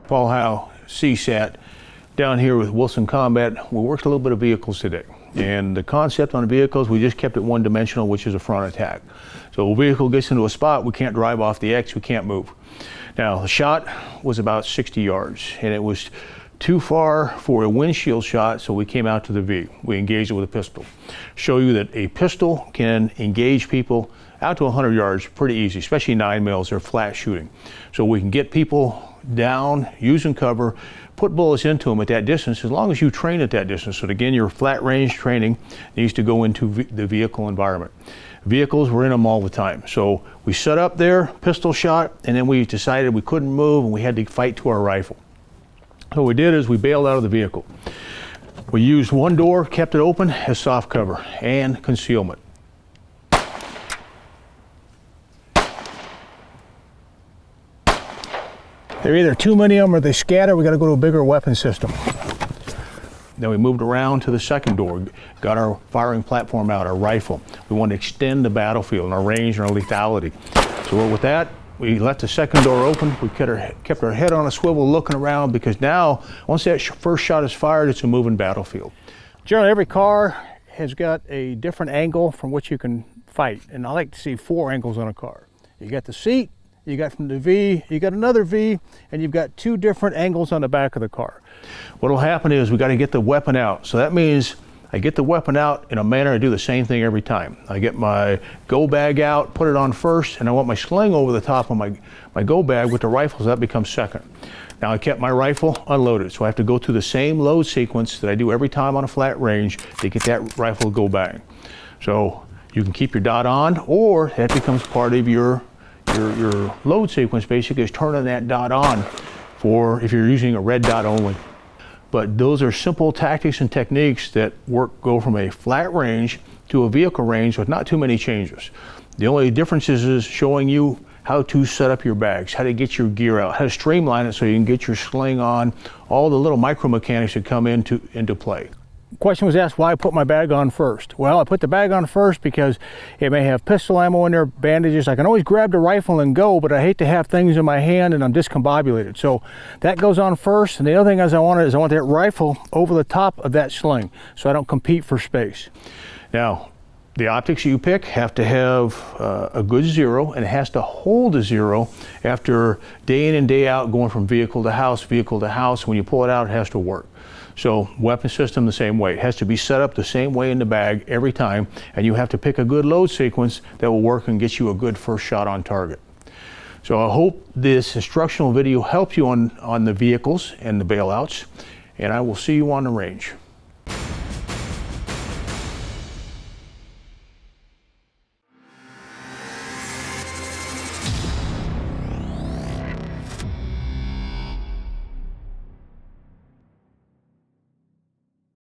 Paul Howe, CSAT, down here with Wilson Combat. We worked a little bit of vehicles today. And the concept on the vehicles, we just kept it one-dimensional, which is a front attack. So a vehicle gets into a spot, we can't drive off the X, we can't move. Now, the shot was about 60 yards, and it was too far for a windshield shot, so we came out to the V. We engaged it with a pistol. Show you that a pistol can engage people out to 100 yards pretty easy, especially 9mm, they're flat shooting. So we can get people down, using cover, put bullets into them at that distance, as long as you train at that distance. So again, your flat range training needs to go into the vehicle environment. Vehicles, we're in them all the time. So we set up there, pistol shot, and then we decided we couldn't move and we had to fight to our rifle. So what we did is we bailed out of the vehicle. We used one door, kept it open as soft cover and concealment. There are either too many of them or they scatter. We got to go to a bigger weapon system. Then we moved around to the second door, got our firing platform out, our rifle. We wanted to extend the battlefield and our range and our lethality. So with that, we left the second door open. We kept our head on a swivel looking around, because now, once that first shot is fired, it's a moving battlefield. Generally, every car has got a different angle from which you can fight. And I like to see 4 angles on a car. You got the seat, you got from the V, you got another V, and you've got 2 different angles on the back of the car. What will happen is we got to get the weapon out. So that means I get the weapon out in a manner I do the same thing every time. I get my go bag out, put it on first, and I want my sling over the top of my go bag with the rifle, so that becomes second. Now I kept my rifle unloaded, so I have to go through the same load sequence that I do every time on a flat range to get that rifle to go bang. So you can keep your dot on, or that becomes part of your load sequence. Basically is turning that dot on for if you're using a red dot only. But those are simple tactics and techniques that go from a flat range to a vehicle range with not too many changes. The only difference is showing you how to set up your bags, how to get your gear out, how to streamline it so you can get your sling on, all the little micro mechanics that come into play. The question was asked why I put my bag on first. Well, I put the bag on first because it may have pistol ammo in there, bandages. I can always grab the rifle and go, but I hate to have things in my hand and I'm discombobulated. So that goes on first. And the other thing I want that rifle over the top of that sling so I don't compete for space. Now, the optics you pick have to have a good zero, and it has to hold a zero after day in and day out going from vehicle to house. When you pull it out, it has to work. So weapon system the same way. It has to be set up the same way in the bag every time, and you have to pick a good load sequence that will work and get you a good first shot on target. So I hope this instructional video helps you on the vehicles and the bailouts, and I will see you on the range.